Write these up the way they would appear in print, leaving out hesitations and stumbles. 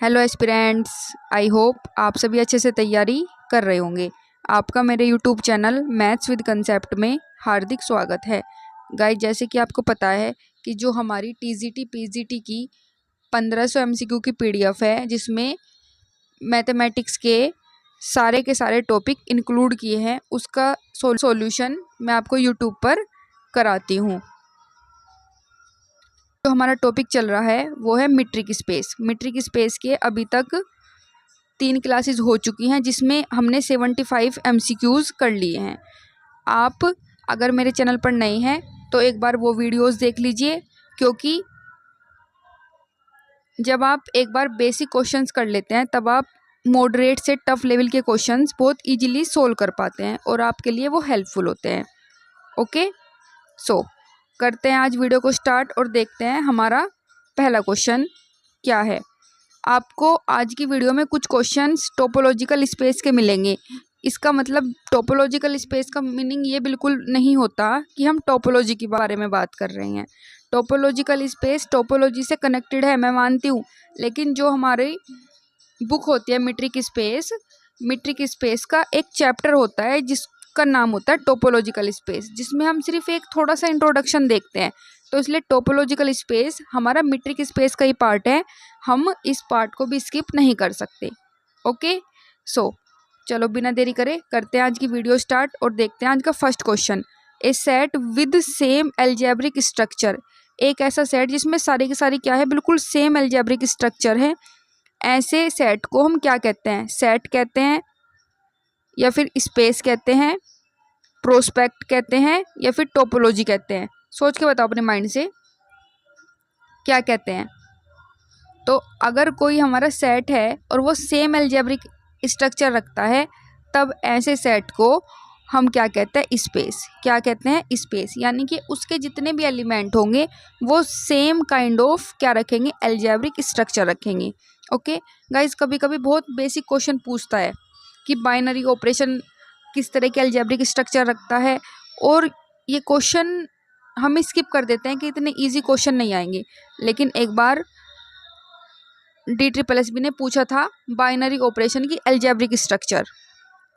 Hello aspirants, I hope आप सभी अच्छे से तैयारी कर रहे होंगे। आपका मेरे YouTube channel maths with concept में हार्दिक स्वागत है। गाइस, जैसे कि आपको पता है कि जो हमारी टीजीटी पीजीटी की 1500 एमसीक्यू की पीडीएफ है, जिसमें मैथमेटिक्स के सारे टॉपिक इंक्लूड किए हैं, उसका सॉल्यूशन मैं आपको यूट्यूब पर कराती हूँ। जो हमारा टॉपिक चल रहा है वो है मीट्रिक स्पेस। मीट्रिक स्पेस के अभी तक 3 क्लासेस हो चुकी हैं, जिसमें हमने 75 एमसीक्यूज़ कर लिए हैं। आप अगर मेरे चैनल पर नए हैं तो एक बार वो वीडियोस देख लीजिए, क्योंकि जब आप एक बार बेसिक क्वेश्चंस कर लेते हैं तब आप मॉडरेट से टफ लेवल के क्वेश्चंस बहुत इजीली सोल्व कर पाते हैं और आपके लिए वो हेल्पफुल होते हैं। ओके, सो करते हैं आज वीडियो को स्टार्ट और देखते हैं हमारा पहला क्वेश्चन क्या है। आपको आज की वीडियो में कुछ क्वेश्चंस टोपोलॉजिकल स्पेस के मिलेंगे। इसका मतलब टोपोलॉजिकल स्पेस का मीनिंग ये बिल्कुल नहीं होता कि हम टोपोलॉजी के बारे में बात कर रहे हैं। टोपोलॉजिकल स्पेस टोपोलॉजी से कनेक्टेड है, मैं मानती हूँ, लेकिन जो हमारी बुक होती है मीट्रिक स्पेस का एक चैप्टर होता है जिसका नाम होता है टोपोलॉजिकल स्पेस, जिसमें हम सिर्फ एक थोड़ा सा इंट्रोडक्शन देखते हैं। तो इसलिए टोपोलॉजिकल स्पेस हमारा मीट्रिक स्पेस का ही पार्ट है, हम इस पार्ट को भी स्किप नहीं कर सकते। ओके, सो चलो बिना देरी करे करते हैं आज की वीडियो स्टार्ट और देखते हैं आज का first question. A set with same algebraic structure, एक ऐसा सेट जिसमें सारी की सारी क्या है, बिल्कुल सेम एल्जेब्रिक स्ट्रक्चर है। ऐसे सेट को हम क्या कहते हैं? सेट कहते हैं, या फिर स्पेस कहते हैं, प्रोस्पेक्ट कहते हैं, या फिर टोपोलॉजी कहते हैं? सोच के बताओ अपने माइंड से क्या कहते हैं। तो अगर कोई हमारा सेट है और वो सेम एल्जेब्रिक स्ट्रक्चर रखता है, तब ऐसे सेट को हम क्या कहते हैं? स्पेस। क्या कहते हैं? स्पेस। यानी कि उसके जितने भी एलिमेंट होंगे वो सेम काइंड ऑफ क्या रखेंगे? एल्जेब्रिक स्ट्रक्चर रखेंगे। ओके गाइस, कभी कभी बहुत बेसिक क्वेश्चन पूछता है कि बाइनरी ऑपरेशन किस तरह के एल्जेब्रिक स्ट्रक्चर रखता है, और ये क्वेश्चन हम स्किप कर देते हैं कि इतने इजी क्वेश्चन नहीं आएंगे। लेकिन एक बार DSSB ने पूछा था बाइनरी ऑपरेशन की एल्जेब्रिक स्ट्रक्चर,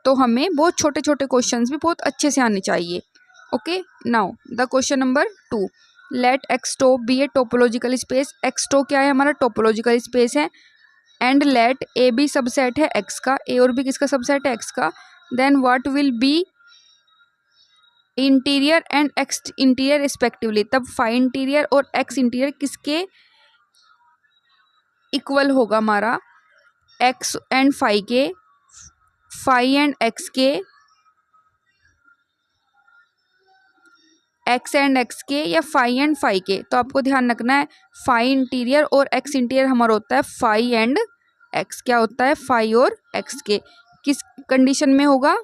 तो हमें बहुत छोटे छोटे क्वेश्चंस भी बहुत अच्छे से आने चाहिए। Okay, now the question number 2, let X tau be a topological space. X tau क्या है? हमारा टोपोलॉजिकल स्पेस है। And let A B subset है एक्स का, ए और बी किसका सबसेट है? एक्स का। Then what will be interior and X interior respectively, तब फाई इंटीरियर और एक्स इंटीरियर किसके इक्वल होगा? हमारा एक्स एंड फाई के, फाई एंड एक्स के, एक्स एंड एक्स के, या फाई एंड फाई के? तो आपको ध्यान रखना है फाई इंटीरियर और एक्स इंटीरियर हमारा होता है फाई एंड एक्स। क्या होता है? फाई और एक्स के। किस कंडीशन में होगा?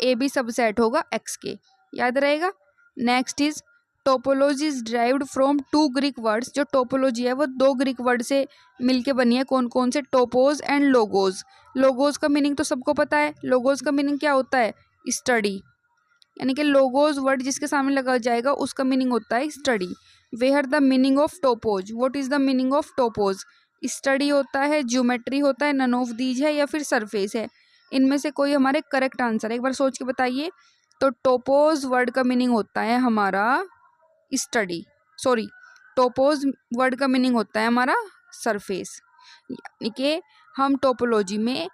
ए बी सबसेट होगा एक्स के, याद रहेगा। Next is topology is derived from 2 Greek words. जो टोपोलॉजी है वो 2 ग्रीक वर्ड से मिलके बनी है। कौन कौन से? टोपोज एंड लोगोज। लोगोज का मीनिंग तो सबको पता है। लोगोज का मीनिंग क्या होता है? स्टडी। यानी कि लोगोज वर्ड जिसके सामने लगा जाएगा उसका मीनिंग होता है study. Where the meaning of topos, what is the meaning of topos? Study होता है, ज्योमेट्री होता है, नन ऑफ दीज है, या फिर सरफेस है? इनमें से कोई हमारे करेक्ट आंसर है? एक बार सोच के बताइए। तो टोपोज वर्ड का मीनिंग होता है हमारा स्टडी, सॉरी, टोपोज वर्ड का मीनिंग होता है हमारा सरफेस। यानी कि हम टोपोलॉजी में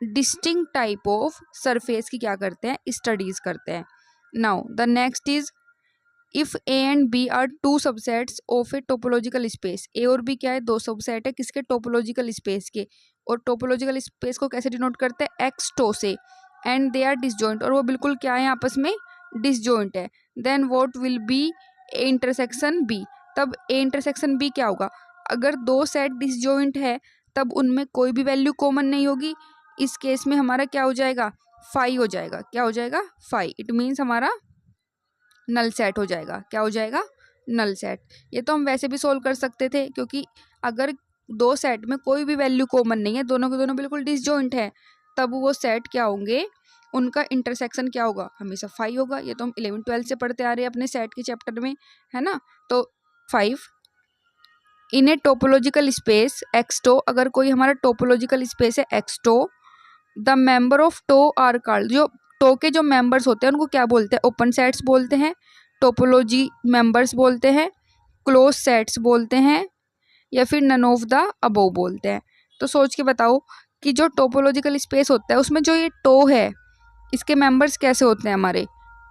डिस्टिंक्ट टाइप ऑफ सरफेस की क्या करते हैं? स्टडीज करते हैं। Now the next is if A and B are 2 subsets of a topological space. A और बी क्या है? 2 सबसेट है किसके? टोपोलॉजिकल स्पेस के। और टोपोलॉजिकल स्पेस को कैसे डिनोट करते हैं? एक्स टो से। एंड दे आर डिसजॉइंट, और वो बिल्कुल क्या है? आपस में डिसजॉइंट है। Then what will be a intersection b, तब ए इंटरसेक्शन बी क्या होगा? अगर 2 सेट डिसजॉइंट है तब उनमें कोई भी वैल्यू कॉमन नहीं होगी। इस केस में हमारा क्या हो जाएगा? फाई हो जाएगा। क्या हो जाएगा? फाई। इट मीन्स हमारा नल सेट हो जाएगा। क्या हो जाएगा? Null set. ये तो हम वैसे भी सोल्व कर सकते थे, क्योंकि अगर 2 सेट में कोई भी वैल्यू कॉमन नहीं है, दोनों के दोनों बिल्कुल डिसजॉइंट है, तब वो सेट क्या होंगे? उनका इंटरसेक्शन क्या होगा? हमेशा 5 होगा। ये तो हम 11th 12th से पढ़ते आ रहे हैं अपने सेट के चैप्टर में, है ना। तो 5 इन ए टोपोलॉजिकल स्पेस एक्सटो, अगर कोई हमारा टोपोलॉजिकल स्पेस है X tau, the member of tau are called, जो टो के जो मेंबर्स होते हैं उनको क्या बोलते हैं? ओपन सेट्स बोलते हैं, टोपोलॉजी मेंबर्स बोलते हैं, क्लोज सेट्स बोलते हैं, या फिर नन ऑफ द अबोव बोलते हैं। तो सोच के बताओ कि जो टोपोलॉजिकल स्पेस होता है उसमें जो ये टो है इसके मेंबर्स कैसे होते हैं हमारे?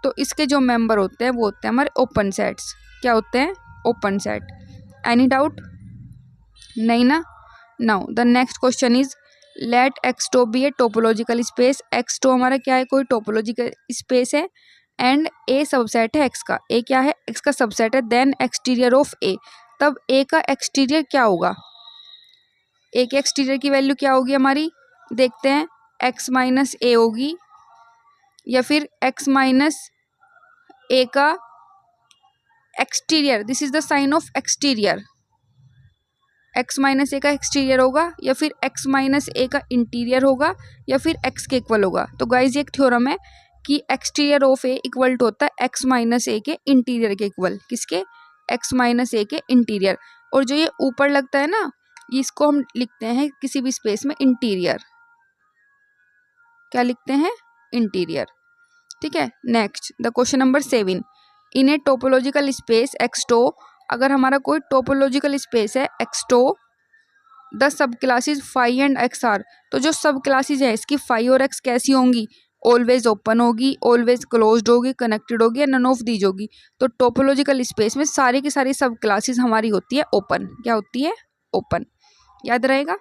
तो इसके जो मेंबर होते हैं वो होते हैं हमारे ओपन सेट्स। क्या होते हैं? Open set. Any doubt? नहीं ना? Now the next question is let x tau be a topological space. X tau हमारा क्या है? कोई टोपोलॉजिकल स्पेस है एंड ए सबसेट है एक्स का। ए क्या है? एक्स का सबसेट है। देन एक्सटीरियर ऑफ ए, तब ए का एक्सटीरियर क्या होगा? ए के एक्सटीरियर की वैल्यू क्या होगी हमारी? देखते हैं, एक्स माइनस ए होगी या फिर एक्स माइनस ए का exterior. This is the sign of exterior. X minus A का एक्सटीरियर होगा या फिर एक्स माइनस ए का इंटीरियर होगा या फिर एक्स के इक्वल होगा। तो गाइज ये एक थ्योरम है कि exterior of a equal to होता है एक्स माइनस ए के इंटीरियर के इक्वल। किसके? एक्स माइनस ए के इंटीरियर। और जो ये ऊपर लगता है ना, इसको हम लिखते हैं किसी भी स्पेस में इंटीरियर। क्या लिखते हैं? इंटीरियर। ठीक है। Next the question number 7, in a topological space X tau, अगर हमारा कोई टोपोलॉजिकल स्पेस है X tau, the sub classes phi and X are, तो जो सब क्लासेज है इसकी फाई और एक्स कैसी होंगी? ऑलवेज ओपन होगी, ऑलवेज क्लोज्ड होगी, कनेक्टेड होगी या नन ऑफ दीज होगी। तो टोपोलॉजिकल स्पेस में सारी की सारी सब क्लासेज हमारी होती है ओपन। क्या होती है? ओपन। याद रहेगा।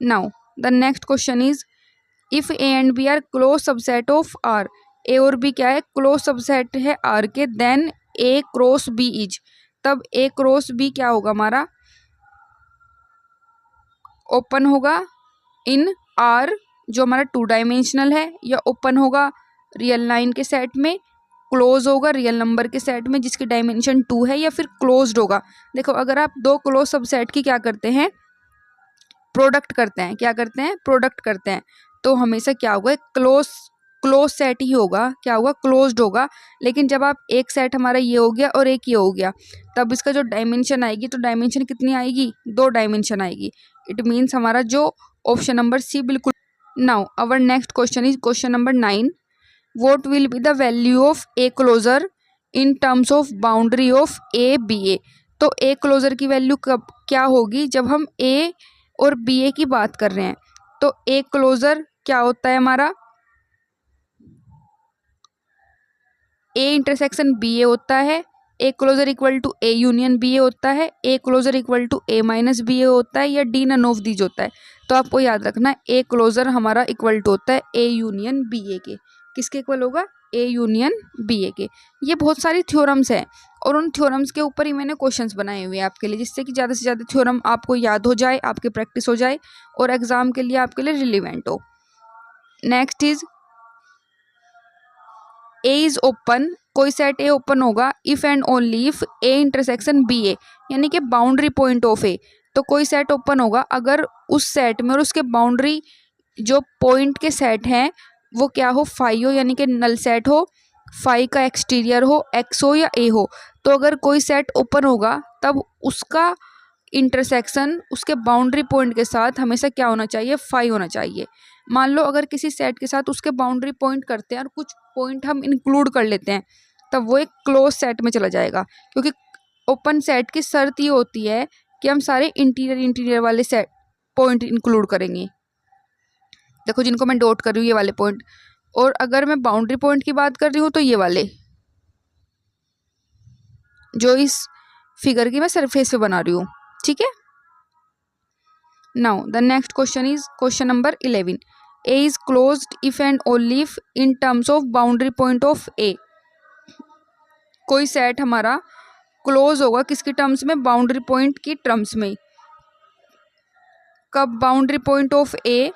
Now the next question is if A and B are close subset of R, A और बी क्या है? क्लोज सबसेट है आर के। Then A cross B is, तब ए क्रॉस बी क्या होगा हमारा? ओपन होगा इन आर जो हमारा 2 डायमेंशनल है, या ओपन होगा रियल लाइन के सेट में, क्लोज होगा रियल नंबर के सेट में जिसकी डायमेंशन 2 है, या फिर क्लोज्ड होगा। देखो अगर आप दो क्लोज सबसेट की क्या करते हैं? प्रोडक्ट करते हैं। क्या करते हैं? प्रोडक्ट करते हैं। तो हमेशा क्या होगा? क्लोज सेट ही होगा। क्या होगा? क्लोज्ड होगा। लेकिन जब आप एक सेट हमारा ये हो गया और एक ये हो गया, तब इसका जो डायमेंशन आएगी, तो डायमेंशन कितनी आएगी? 2 डायमेंशन आएगी। इट मीन्स हमारा जो ऑप्शन नंबर सी बिल्कुल। Now our next question is question number 9, what will be the value of A closure in terms of boundary of A B A. तो A closure की value कब क्या होगी जब हम ए और बी ए की बात कर रहे हैं? तो ए क्लोजर क्या होता है हमारा? ए इंटरसेक्शन बी ए होता है। ए closure equal to A union B A होता है। ए closure equal to A minus B A होता है, या डी नन ऑफ दीज होता है। तो आपको याद रखना ए क्लोजर हमारा इक्वल टू होता है ए यूनियन बी ए के। किसके इक्वल होगा? ए यूनियन बी ए के। ये बहुत सारी थ्योरम्स हैं और उन थ्योरम्स के ऊपर ही मैंने क्वेश्चंस बनाए हुए हैं आपके लिए, जिससे कि ज़्यादा से ज़्यादा थ्योरम आपको याद हो जाए, आपकी प्रैक्टिस हो जाए और एग्जाम के लिए आपके लिए रिलेवेंट हो। Next is A is open, कोई सेट ए ओपन होगा if and only if A intersection B A, यानी कि बाउंड्री पॉइंट ऑफ ए। तो कोई सेट ओपन होगा अगर उस सेट में और उसके बाउंड्री जो पॉइंट के सेट हैं वो क्या हो? फाई हो, यानी कि नल सेट हो, फाई का एक्सटीरियर हो, एक्स हो या ए हो। तो अगर कोई सेट ओपन होगा तब उसका इंटरसेक्शन उसके बाउंड्री पॉइंट के साथ हमेशा क्या होना चाहिए? फाई होना चाहिए। मान लो अगर किसी सेट के साथ उसके बाउंड्री पॉइंट करते हैं और कुछ पॉइंट हम इंक्लूड कर लेते हैं, तब वो एक क्लोज सेट में चला जाएगा, क्योंकि ओपन सेट की शर्त ये होती है कि हम सारे इंटीरियर वाले सेट पॉइंट इंक्लूड करेंगे। देखो जिनको मैं डॉट कर रही हूँ ये वाले पॉइंट, और अगर मैं बाउंड्री पॉइंट की बात कर रही हूँ तो ये वाले जो इस फिगर की मैं सरफेस पे बना रही हूँ। ठीक है। Now the next question is question number 11, A is closed if and only if in terms of boundary point of A. कोई सेट हमारा क्लोज होगा किसकी टर्म्स में? बाउंड्री पॉइंट की टर्म्स में। कब? बाउंड्री पॉइंट ऑफ ए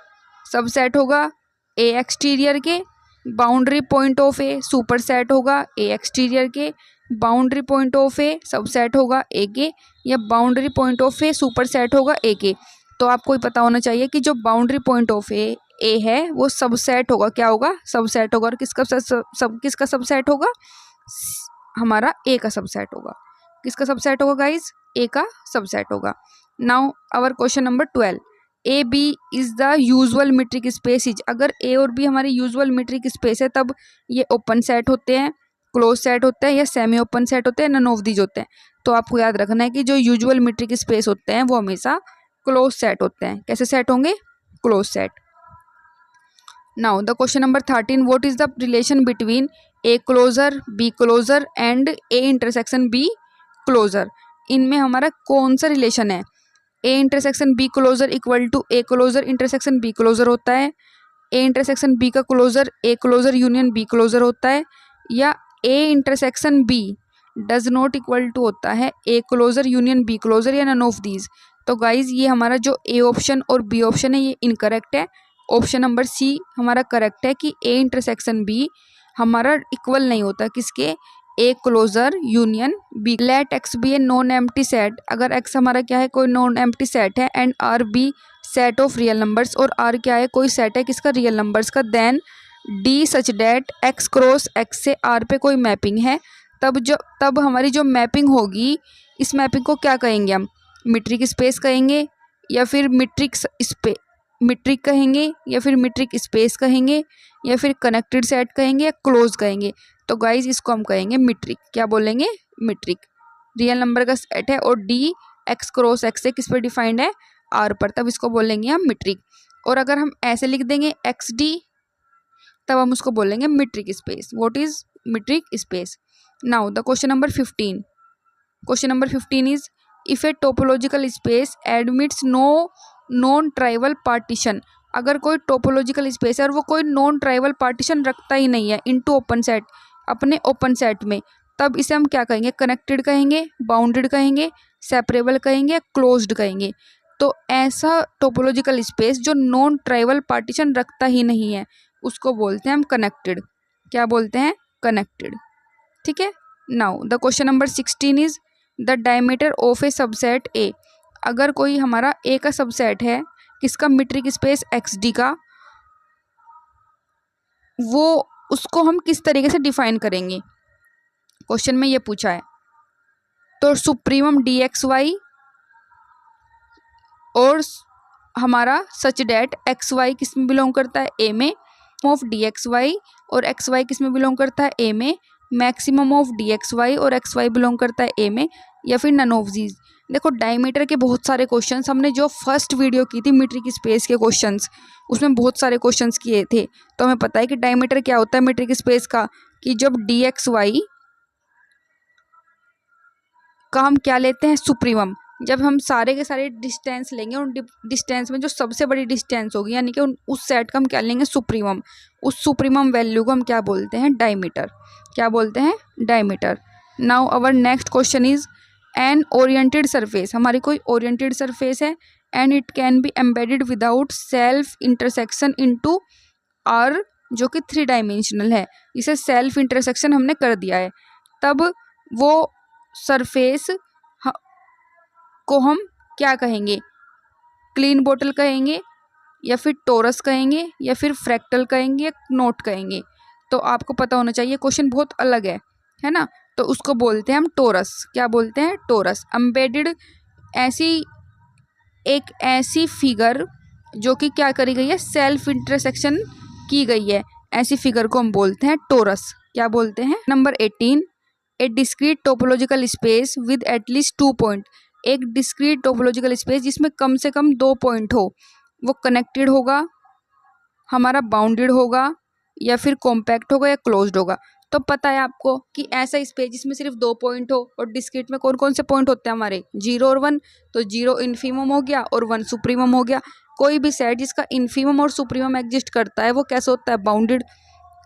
सब सेट होगा ए एक्सटीरियर के, boundary point of A super set होगा ए एक्सटीरियर के, बाउंड्री पॉइंट ऑफ ए सब सेट होगा ए के, या boundary point of A super set होगा ए के। तो आपको ही पता होना चाहिए कि जो बाउंड्री पॉइंट ऑफ ए है वो सबसेट होगा। क्या होगा? सबसेट होगा। और किसका सबसेट होगा? हमारा ए का सबसेट होगा। किसका सबसेट होगा गाइज? ए का सबसेट होगा। Now our question number 12, a b is the usual metric space is, अगर ए और बी हमारी यूजुअल मीट्रिक स्पेस है तब ये ओपन सेट होते हैं, क्लोज सेट होते हैं या सेमी ओपन सेट होते हैं, नन ऑफ दीज होते हैं। तो आपको याद रखना है कि जो यूजुअल मीट्रिक स्पेस होते हैं वो हमेशा क्लोज सेट होते हैं। कैसे सेट होंगे? Closed set. Now the question number 13, what is the relation between a closure, b closure and a intersection b closure? इनमें हमारा कौन सा रिलेशन है? A intersection b closure equal to a closure intersection b closure होता है, a intersection b का closure a closure union b closure होता है, या a intersection b does not equal to होता है ए क्लोजर यूनियन बी क्लोजर, या none of these? तो गाइज ये हमारा जो ए ऑप्शन और बी ऑप्शन है ये इनकरेक्ट है। ऑप्शन नंबर सी हमारा करेक्ट है कि ए इंटरसेक्शन बी हमारा इक्वल नहीं होता किसके? A closure union b. Let x be a non empty set, अगर एक्स हमारा क्या है? कोई नॉन एम्प्टी सेट है, and R be set of real numbers, और आर क्या है? कोई सेट है किसका? रियल नंबर्स का। Then d such that x cross x से आर पे कोई मैपिंग है, तब हमारी जो मैपिंग होगी इस मैपिंग को क्या कहेंगे हम? मीट्रिक स्पेस कहेंगे, या फिर मीट्रिक कहेंगे, या फिर मीट्रिक स्पेस कहेंगे, या फिर कनेक्टेड सेट कहेंगे, या क्लोज कहेंगे? तो गाइज इसको हम कहेंगे मीट्रिक। क्या बोलेंगे? मीट्रिक। रियल नंबर का सेट है और डी एक्स क्रॉस एक्स से किस पे डिफाइंड है? आर पर, तब इसको बोलेंगे हम मीट्रिक। और अगर हम ऐसे लिख देंगे एक्स डी, तब हम उसको बोलेंगे metric space. What is metric space? Now the question number 15, question number 15 is if a topological space admits no non trivial partition, अगर कोई टोपोलॉजिकल स्पेस है और वो कोई नॉन ट्राइवल पार्टीशन रखता ही नहीं है इनटू ओपन सेट, अपने ओपन सेट में, तब इसे हम क्या कहेंगे? कनेक्टेड कहेंगे, बाउंडेड कहेंगे, सेपरेबल कहेंगे, क्लोज्ड कहेंगे? तो ऐसा टोपोलॉजिकल स्पेस जो नॉन ट्राइवल पार्टीशन रखता ही नहीं है उसको बोलते हैं हम कनेक्टेड। क्या बोलते हैं? कनेक्टेड। ठीक है। Now the question number 16 is the diameter of A subset A, अगर कोई हमारा ए का सबसेट है किसका? मीट्रिक स्पेस एक्स डी का, वो उसको हम किस तरीके से डिफाइन करेंगे? क्वेश्चन में ये पूछा है। तो सुप्रीमम डी एक्स वाई और हमारा सच डेट एक्स वाई किस में बिलोंग करता है? ए में। ऑफ डी एक्स वाई और एक्स वाई किस में बिलोंग करता है? ए में। Maximum of d x y और एक्स वाई बिलोंग करता है ए में, या फिर नन ऑफ दीज? देखो डायमीटर के बहुत सारे क्वेश्चंस हमने जो फर्स्ट वीडियो की थी मीट्रिक स्पेस के क्वेश्चंस, उसमें बहुत सारे क्वेश्चंस किए थे। तो हमें पता है कि डायमीटर क्या होता है मीट्रिक स्पेस का, कि जब डी एक्स वाई का हम क्या लेते हैं? सुप्रीमम। जब हम सारे के सारे डिस्टेंस लेंगे, उन डिस्टेंस में जो सबसे बड़ी डिस्टेंस होगी यानी कि उस सेट का हम क्या लेंगे? सुप्रीमम। उस सुप्रीमम वैल्यू को हम क्या बोलते हैं? डायमीटर। क्या बोलते हैं? Diameter. Now our next question is an oriented surface, हमारी कोई ओरिएंटेड सरफेस है and it can be embedded without self intersection into R, जो कि 3 डायमेंशनल है। इसे सेल्फ इंटरसेक्शन हमने कर दिया है, तब वो सरफेस को हम क्या कहेंगे? क्लीन बोतल कहेंगे, या फिर टोरस कहेंगे, या फिर फ्रैक्टल कहेंगे, या नोट कहेंगे? तो आपको पता होना चाहिए क्वेश्चन बहुत अलग है ना? तो उसको बोलते हैं हम टोरस। क्या बोलते हैं? टोरस। एम्बेडेड एक ऐसी फिगर जो कि क्या करी गई है? सेल्फ इंटरसेक्शन की गई है, ऐसी फिगर को हम बोलते हैं टोरस। क्या बोलते हैं? Number 18, A discrete topological space with at least 2 point, एक डिस्क्रीट टोपोलॉजिकल स्पेस जिसमें कम से कम 2 पॉइंट हो, वो कनेक्टेड होगा, हमारा बाउंडेड होगा, या फिर कॉम्पैक्ट होगा, या क्लोज्ड होगा? तो पता है आपको कि ऐसा स्पेस जिसमें सिर्फ 2 पॉइंट हो, और डिस्क्रीट में कौन कौन से पॉइंट होते हैं हमारे? 0 और 1। तो 0 इन्फीमम हो गया और 1 सुप्रीमम हो गया। कोई भी सेट जिसका इन्फीमम और सुप्रीमम एग्जिस्ट करता है वो कैसे होता है? बाउंडेड।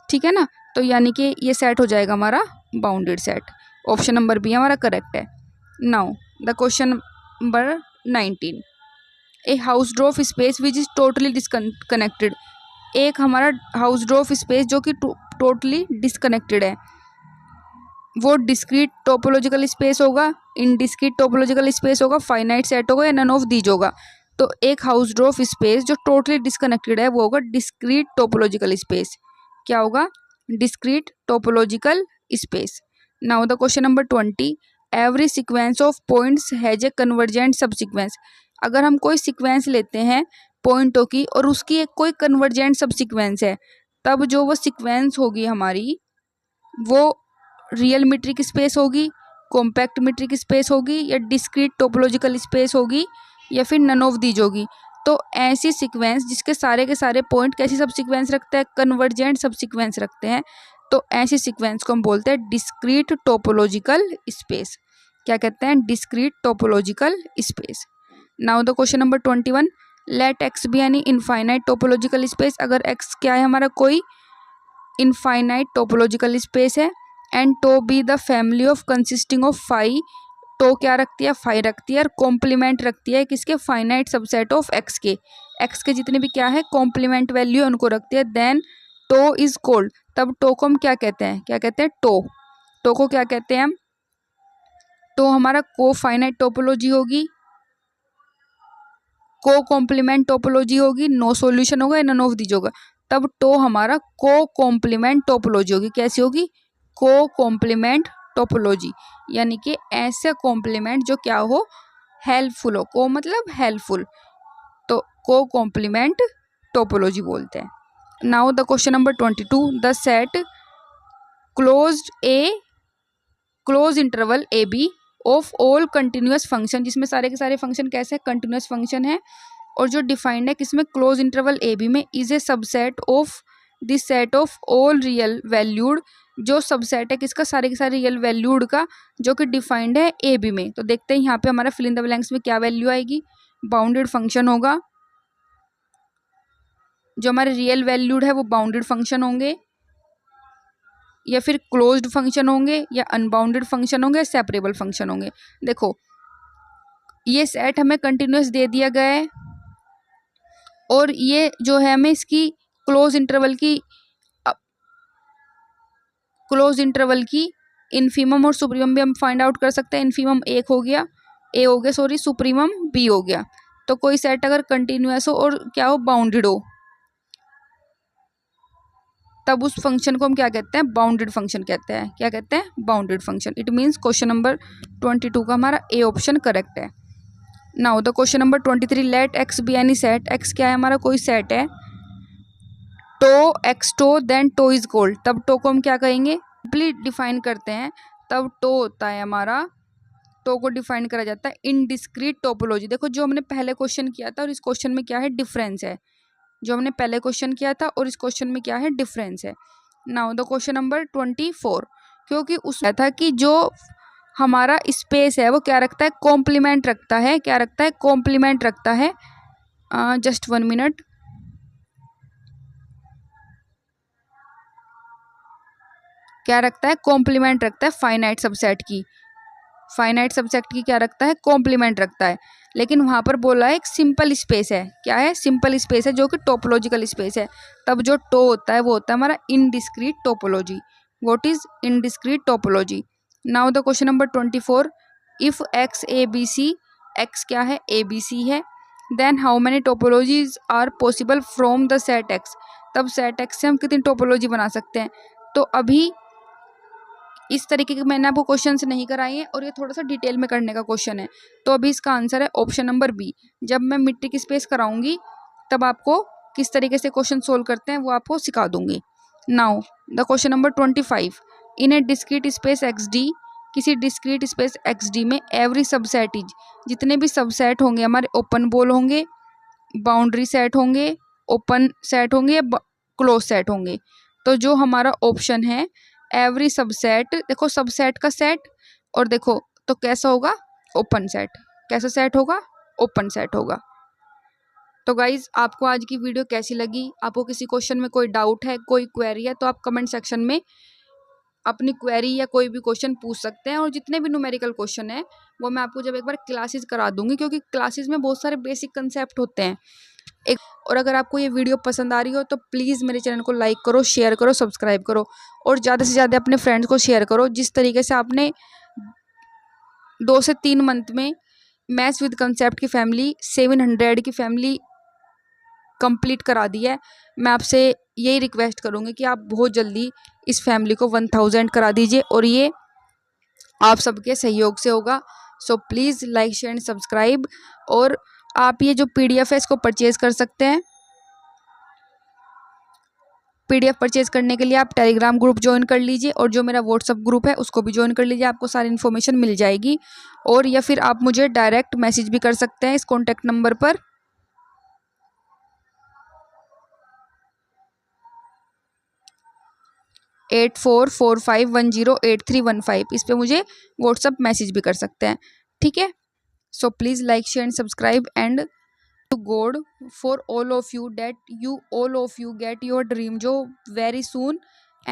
ठीक है ना? तो यानी कि ये सेट हो जाएगा हमारा bounded set. Option number b हमारा करेक्ट है। Now the question number 19, a Hausdorff space which is totally disconnected, एक हमारा हाउस ड्रॉफ स्पेस जो कि टोटली डिसकनेक्टेड है, वो डिस्क्रीट टोपोलॉजिकल स्पेस होगा, इनडिस्क्रीट टोपोलॉजिकल स्पेस होगा, फाइनाइट सेट होगा, या नन ऑफ दीज होगा? तो एक हाउस ड्रॉफ स्पेस जो टोटली डिसकनेक्टेड है वो होगा डिस्क्रीट टोपोलॉजिकल स्पेस। क्या होगा? Discrete topological space. Now the question number 20, every sequence of points has a convergent सब सीक्वेंस। अगर हम कोई सीक्वेंस लेते हैं पॉइंटों की और उसकी एक कोई कन्वर्जेंट सब सीक्वेंस है, तब जो वो सीक्वेंस होगी हमारी वो रियल मीट्रिक स्पेस होगी, कॉम्पैक्ट मीट्रिक स्पेस होगी, या डिस्क्रीट टोपोलॉजिकल स्पेस होगी, या फिर नन ऑफ दीज होगी। तो ऐसी सीक्वेंस जिसके सारे के सारे पॉइंट कैसी सब सीक्वेंस रखते हैं, कन्वर्जेंट सब सीक्वेंस रखते हैं, तो ऐसी सीक्वेंस को हम बोलते हैं डिस्क्रीट टोपोलॉजिकल स्पेस। क्या कहते हैं? Discrete topological space. Now the question number 21, let x be any infinite topological space. अगर एक्स क्या है हमारा कोई इनफाइनाइट टोपोलॉजिकल स्पेस है, and tau be the family of consisting of phi. Tau क्या रखती है? फाई रखती है, और कॉम्प्लीमेंट रखती है किसके? फाइनाइट सबसेट ऑफ एक्स के। एक्स के जितने भी क्या है कॉम्प्लीमेंट वैल्यू उनको रखती है। Then tau is called. तब टो को हम क्या कहते हैं? क्या कहते हैं? टो को क्या कहते हैं हम? टो हमारा को फाइनाइट टोपोलॉजी होगी, को कॉम्प्लीमेंट टोपोलॉजी होगी, नो सॉल्यूशन होगा, नन ऑफ दीज होगा। तब टो हमारा को कॉम्प्लीमेंट टोपोलॉजी होगी। कैसी होगी? को कॉम्प्लीमेंट टोपोलॉजी, यानी कि ऐसे कॉम्प्लीमेंट जो क्या हो? हेल्पफुल हो। को मतलब हेल्पफुल, तो को कॉम्प्लीमेंट टोपोलॉजी बोलते हैं। Now the question number 22, the set closed interval a b of all continuous function, जिसमें सारे के सारे फंक्शन कैसे हैं? कंटिन्यूस फंक्शन है, और जो डिफाइंड है किसमें? क्लोज इंटरवल ए बी में, is a subset of this set of all real valued. जो सबसेट है किसका? सारे के सारे रियल वैल्यूड का, जो कि डिफाइंड है ए बी में। तो देखते हैं यहाँ पे हमारा फिल इन द ब्लैंक्स में क्या वैल्यू आएगी। बाउंडेड फंक्शन होगा, जो हमारे रियल वैल्यूड है वो बाउंडेड फंक्शन होंगे, या फिर क्लोज्ड फंक्शन होंगे, या अनबाउंडेड फंक्शन होंगे, सेपरेबल फंक्शन होंगे। देखो ये सेट हमें कंटिन्यूस दे दिया गया है, और ये जो है हमें इसकी क्लोज इंटरवल की इन्फीमम और सुप्रीमम भी हम फाइंड आउट कर सकते हैं। इन्फीमम ए हो गया, सुप्रीमम बी हो गया। तो कोई सेट अगर कंटिन्यूस हो और क्या हो? बाउंडेड हो, तब उस फंक्शन को हम क्या कहते हैं? बाउंडेड फंक्शन कहते हैं। क्या कहते हैं? Bounded function. It means question number 22 का हमारा ए ऑप्शन करेक्ट है। Now the question number 23, let x be any set. X क्या है? हमारा कोई सेट है, tau x tau, then tau is called. तब टो को हम क्या कहेंगे? सिंपली डिफाइन करते हैं, तब टो होता है हमारा, टो को डिफाइन करा जाता है इनडिस्क्रीट टोपोलॉजी। देखो जो हमने पहले क्वेश्चन किया था और इस क्वेश्चन में क्या है? डिफरेंस है। जो हमने पहले क्वेश्चन किया था और इस क्वेश्चन में क्या है? डिफरेंस है। नाउ द क्वेश्चन नंबर 24, क्योंकि उसमें था कि जो हमारा स्पेस है वो क्या रखता है? कॉम्प्लीमेंट रखता है। क्या रखता है? कॉम्प्लीमेंट रखता है। Just 1 minute. क्या रखता है? कॉम्प्लीमेंट रखता है फाइनाइट सबसेट की। फाइनाइट सबसेट की क्या रखता है? कॉम्प्लीमेंट रखता है। लेकिन वहाँ पर बोला है एक सिंपल स्पेस है। क्या है? सिंपल स्पेस है, जो कि टोपोलॉजिकल स्पेस है। तब जो टो होता है वो होता है हमारा indiscrete topology. What is indiscrete topology? Now the question number 24, if X A B C, X क्या है? ए बी सी है, then how many topologies are possible from the set X. तब सेट एक्स से हम कितनी topology बना सकते हैं? तो अभी इस तरीके के मैंने आपको क्वेश्चन नहीं कराए हैं, और ये थोड़ा सा डिटेल में करने का क्वेश्चन है। तो अभी इसका आंसर है ऑप्शन नंबर बी। जब मैं मीट्रिक स्पेस कराऊंगी तब आपको किस तरीके से क्वेश्चन सोल्व करते हैं वो आपको सिखा दूंगी। Now the question number 25, in A discrete space x D, किसी डिस्क्रीट स्पेस एक्स डी में एवरी सबसेट इज, जितने भी सबसेट होंगे हमारे ओपन बॉल होंगे, बाउंड्री सेट होंगे, ओपन सेट होंगे, या क्लोज सेट होंगे। तो जो हमारा ऑप्शन है एवरी सबसेट, देखो सबसेट का सेट, और देखो तो कैसा होगा? Open set. कैसा सेट होगा? ओपन सेट होगा। तो गाइज आपको आज की वीडियो कैसी लगी? आपको किसी क्वेश्चन में कोई डाउट है, कोई क्वेरी है, तो आप कमेंट सेक्शन में अपनी क्वेरी या कोई भी क्वेश्चन पूछ सकते हैं। और जितने भी न्यूमेरिकल क्वेश्चन है वो मैं आपको जब एक बार क्लासेस करा दूंगी, क्योंकि क्लासेस में बहुत सारे बेसिक कंसेप्ट होते हैं एक। और अगर आपको ये वीडियो पसंद आ रही हो तो प्लीज़ मेरे चैनल को लाइक करो, शेयर करो, सब्सक्राइब करो, और ज़्यादा से ज़्यादा अपने फ्रेंड्स को शेयर करो। जिस तरीके से आपने 2 से 3 मंथ में मैथ्स विद कंसेप्ट की फैमिली 700 की फैमिली कंप्लीट करा दी है, मैं आपसे यही रिक्वेस्ट करूँगी कि आप बहुत जल्दी इस फैमिली को 1000 करा दीजिए। और ये आप सबके सहयोग से होगा। So please like share and subscribe. और आप ये जो PDF है इसको परचेज़ कर सकते हैं। PDF परचेज़ करने के लिए आप टेलीग्राम ग्रुप ज्वाइन कर लीजिए, और जो मेरा व्हाट्सअप ग्रुप है उसको भी ज्वाइन कर लीजिए, आपको सारी इन्फॉर्मेशन मिल जाएगी। और या फिर आप मुझे डायरेक्ट मैसेज भी कर सकते हैं इस कॉन्टैक्ट नंबर पर। #8445108315 इस पे मुझे व्हाट्सअप मैसेज भी कर सकते हैं, ठीक है। So please like share and subscribe and to God for all of you that you all of you get your dream job very soon